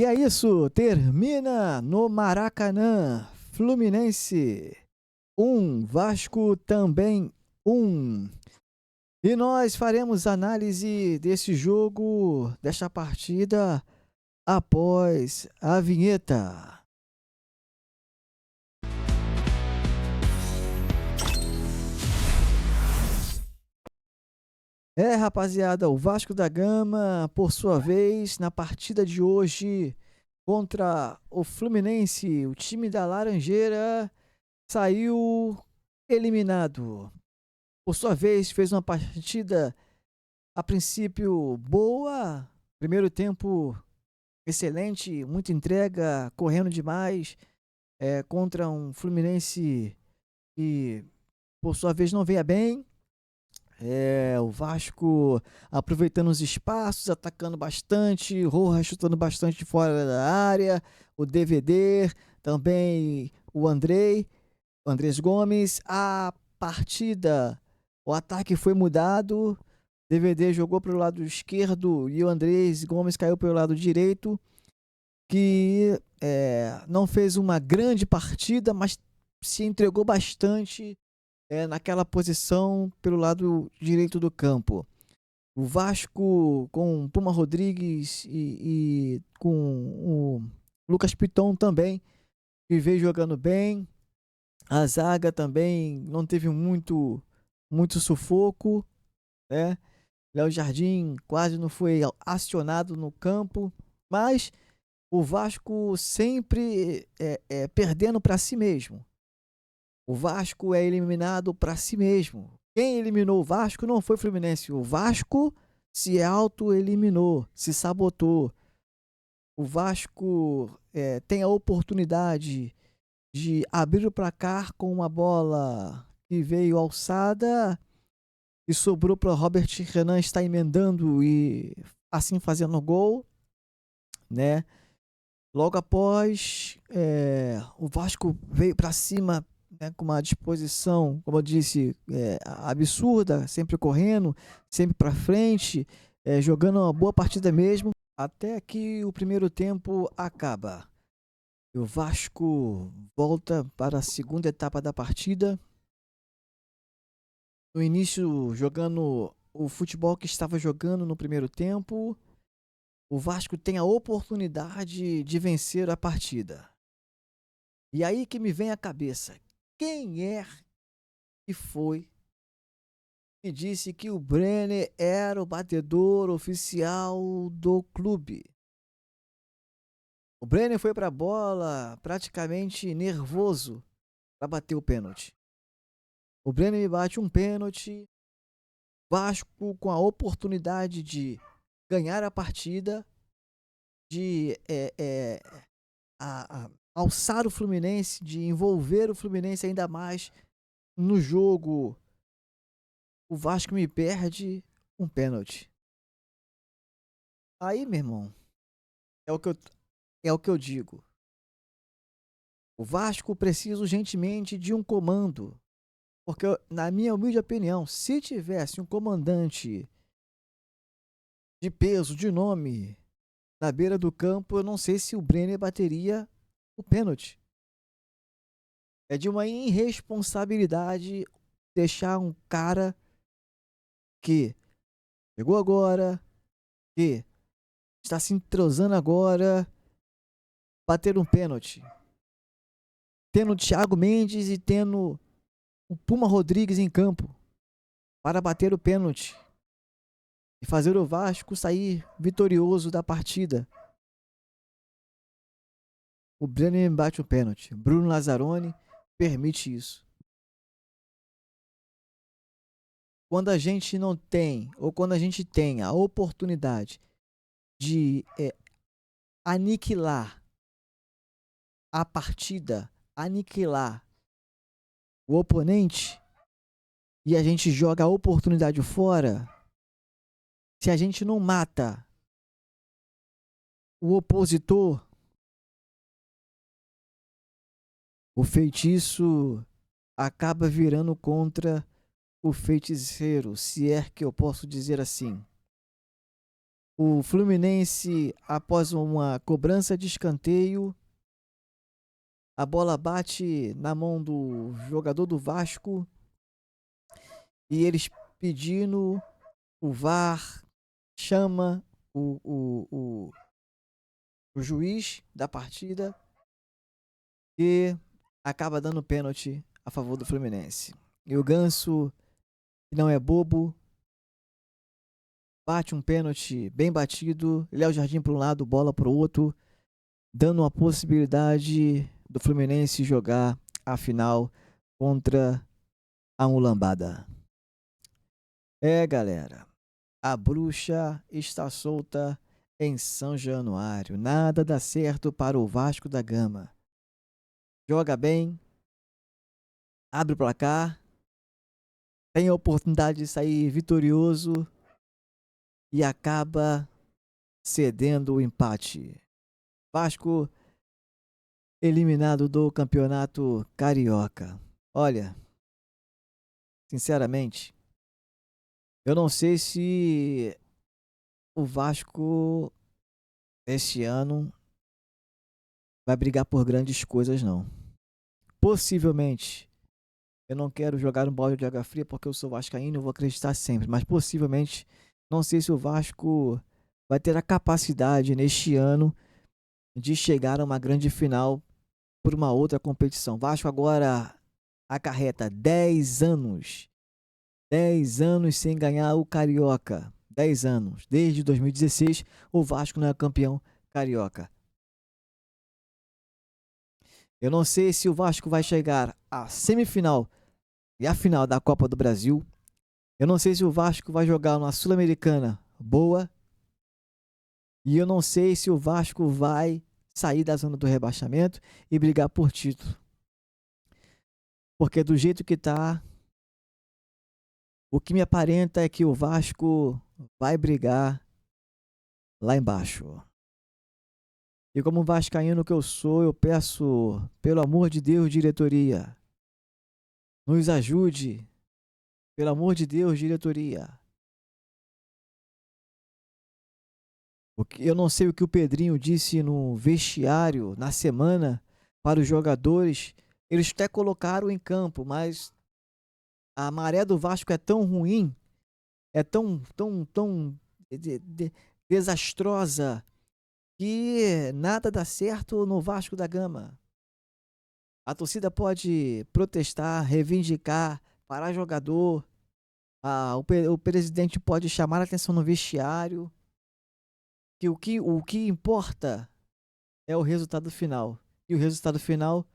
E é isso, termina no Maracanã, Fluminense 1, Vasco também 1. E nós faremos análise desse jogo, desta partida, após a vinheta. Rapaziada, o Vasco da Gama, por sua vez, na partida de hoje contra o Fluminense, o time da Laranjeira saiu eliminado. Por sua vez, fez uma partida a princípio boa, primeiro tempo excelente, muita entrega, correndo demais, contra um Fluminense que, por sua vez, não veio bem. O Vasco aproveitando os espaços, atacando bastante, Rojas chutando bastante fora da área, o DVD, também o Andrés Gomes. A partida, o ataque foi mudado, DVD jogou para o lado esquerdo e o Andrés Gomes caiu para o lado direito, que não fez uma grande partida, mas se entregou bastante naquela posição pelo lado direito do campo. O Vasco com Puma Rodrigues e com o Lucas Piton também, que veio jogando bem. A zaga também não teve muito sufoco, né? Léo Jardim quase não foi acionado no campo, mas o Vasco sempre perdendo para si mesmo. O Vasco é eliminado para si mesmo. Quem eliminou o Vasco não foi o Fluminense. O Vasco se auto-eliminou, se sabotou. O Vasco tem a oportunidade de abrir o placar com uma bola que veio alçada e sobrou para o Robert Renan estar emendando e assim fazendo o gol, né? Logo após, o Vasco veio para cima, né, com uma disposição, como eu disse, absurda, sempre correndo, sempre para frente, jogando uma boa partida mesmo, até que o primeiro tempo acaba. E o Vasco volta para a segunda etapa da partida. No início, jogando o futebol que estava jogando no primeiro tempo, o Vasco tem a oportunidade de vencer a partida. E aí que me vem à cabeça, quem é que foi que disse que o Brenner era o batedor oficial do clube? O Brenner foi para a bola praticamente nervoso para bater o pênalti. O Brenner me bate um pênalti, Vasco com a oportunidade de ganhar a partida, de alçar o Fluminense, de envolver o Fluminense ainda mais no jogo. O Vasco me perde um pênalti. Aí, meu irmão, é o que eu digo. O Vasco precisa urgentemente de um comando. Porque, na minha humilde opinião, se tivesse um comandante de peso, de nome, na beira do campo, eu não sei se o Brenner bateria o pênalti. É de uma irresponsabilidade deixar um cara que chegou agora, que está se entrosando agora, bater um pênalti. Tendo o Thiago Mendes e tendo o Puma Rodrigues em campo para bater o pênalti e fazer o Vasco sair vitorioso da partida. O Brenner bate o pênalti. Bruno Lazzaroni permite isso. Quando a gente não tem, ou quando a gente tem a oportunidade de aniquilar a partida, aniquilar o oponente, e a gente joga a oportunidade fora, se a gente não mata o opositor, o feitiço acaba virando contra o feiticeiro, se é que eu posso dizer assim. O Fluminense, após uma cobrança de escanteio, a bola bate na mão do jogador do Vasco e eles pedindo o VAR, chama o juiz da partida e acaba dando pênalti a favor do Fluminense. E o Ganso, que não é bobo, bate um pênalti bem batido, Léo Jardim para um lado, bola para o outro, dando a possibilidade do Fluminense jogar a final contra a Mulambada. Galera, a bruxa está solta em São Januário. Nada dá certo para o Vasco da Gama. Joga bem, abre o placar, tem a oportunidade de sair vitorioso e acaba cedendo o empate. Vasco eliminado do Campeonato Carioca. Olha, sinceramente, eu não sei se o Vasco este ano vai brigar por grandes coisas, não. Possivelmente, eu não quero jogar um balde de água fria porque eu sou vascaíno e vou acreditar sempre, mas possivelmente, não sei se o Vasco vai ter a capacidade neste ano de chegar a uma grande final por uma outra competição. Vasco agora acarreta 10 anos. 10 anos sem ganhar o Carioca. 10 anos. Desde 2016, o Vasco não é campeão carioca. Eu não sei se o Vasco vai chegar à semifinal e à final da Copa do Brasil. Eu não sei se o Vasco vai jogar uma Sul-Americana boa. E eu não sei se o Vasco vai sair da zona do rebaixamento e brigar por título. Porque do jeito que tá, o que me aparenta é que o Vasco vai brigar lá embaixo. E como vascaíno que eu sou, eu peço, pelo amor de Deus, diretoria, nos ajude. Pelo amor de Deus, diretoria. Eu não sei o que o Pedrinho disse no vestiário, na semana, para os jogadores. Eles até colocaram em campo, mas a maré do Vasco é tão ruim, é tão desastrosa, que nada dá certo no Vasco da Gama. A torcida pode protestar, reivindicar, parar jogador. O presidente pode chamar a atenção no vestiário. Que o que importa é o resultado final. E o resultado final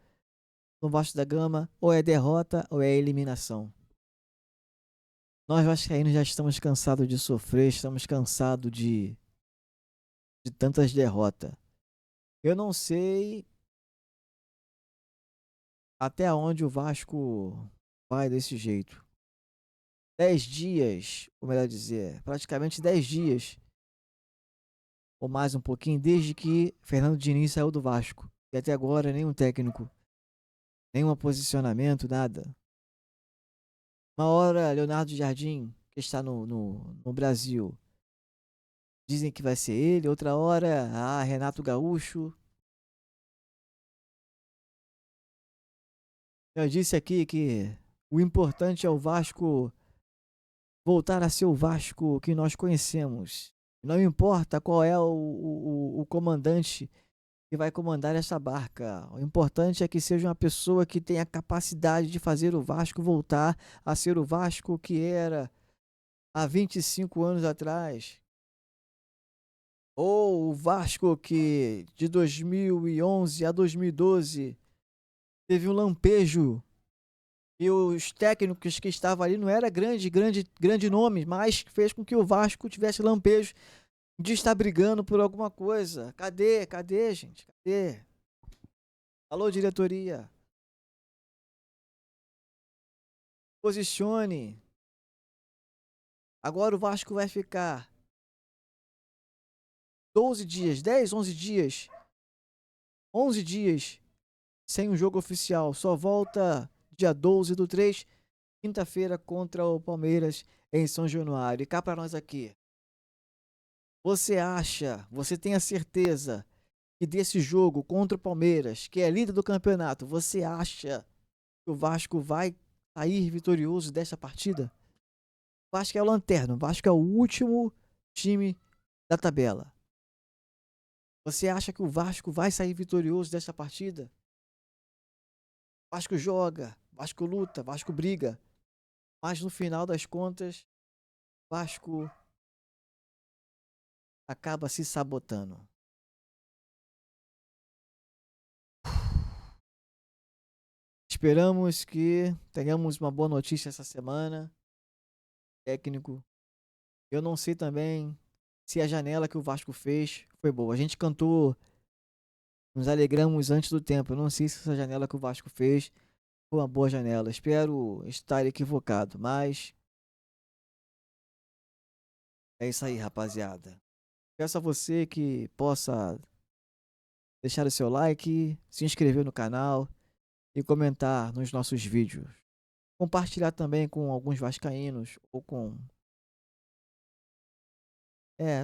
no Vasco da Gama ou é derrota ou é eliminação. Nós vascaínos já estamos cansados de sofrer, estamos cansados de tantas derrotas. Eu não sei até onde o Vasco vai desse jeito. 10 dias, ou melhor dizer, praticamente 10 dias, ou mais um pouquinho, desde que Fernando Diniz saiu do Vasco. E até agora nenhum técnico, nenhum posicionamento, nada. Uma hora, Leonardo Jardim, que está no Brasil, dizem que vai ser ele. Outra hora, Renato Gaúcho. Eu disse aqui que o importante é o Vasco voltar a ser o Vasco que nós conhecemos. Não importa qual é o comandante que vai comandar essa barca. O importante é que seja uma pessoa que tenha capacidade de fazer o Vasco voltar a ser o Vasco que era há 25 anos atrás. Ou o Vasco que de 2011 a 2012 teve um lampejo e os técnicos que estavam ali não era grande nome, mas fez com que o Vasco tivesse lampejo de estar brigando por alguma coisa. Cadê, gente? Cadê? Alô, diretoria. Posicione. Agora o Vasco vai ficar 12 dias, 10, 11 dias, 11 dias sem um jogo oficial. Só volta dia 12/3, quinta-feira, contra o Palmeiras em São Januário. E cá para nós aqui. você tem a certeza que desse jogo contra o Palmeiras, que é líder do campeonato, você acha que o Vasco vai sair vitorioso dessa partida? O Vasco é o lanterna, o Vasco é o último time da tabela. Você acha que o Vasco vai sair vitorioso dessa partida? O Vasco joga, o Vasco luta, o Vasco briga, mas no final das contas, o Vasco acaba se sabotando. Esperamos que tenhamos uma boa notícia essa semana. Técnico. Eu não sei também se a janela que o Vasco fez foi boa. A gente cantou, nos alegramos antes do tempo. Eu não sei se essa janela que o Vasco fez foi uma boa janela. Espero estar equivocado, mas é isso aí, rapaziada. Peço a você que possa deixar o seu like, se inscrever no canal e comentar nos nossos vídeos. Compartilhar também com alguns vascaínos ou com...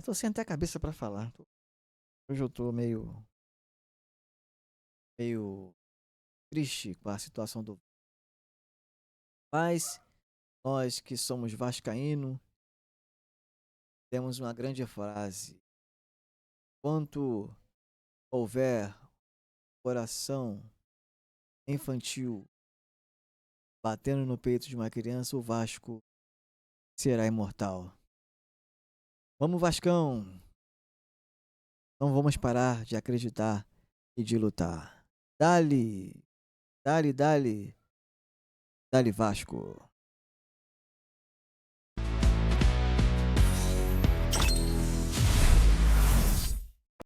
tô sem até a cabeça pra falar. Hoje eu tô meio triste com a situação do... Mas nós que somos vascaíno, temos uma grande frase. Enquanto houver coração infantil batendo no peito de uma criança, o Vasco será imortal. Vamos, Vascão! Não vamos parar de acreditar e de lutar. Dale, dale, dale, dale Vasco.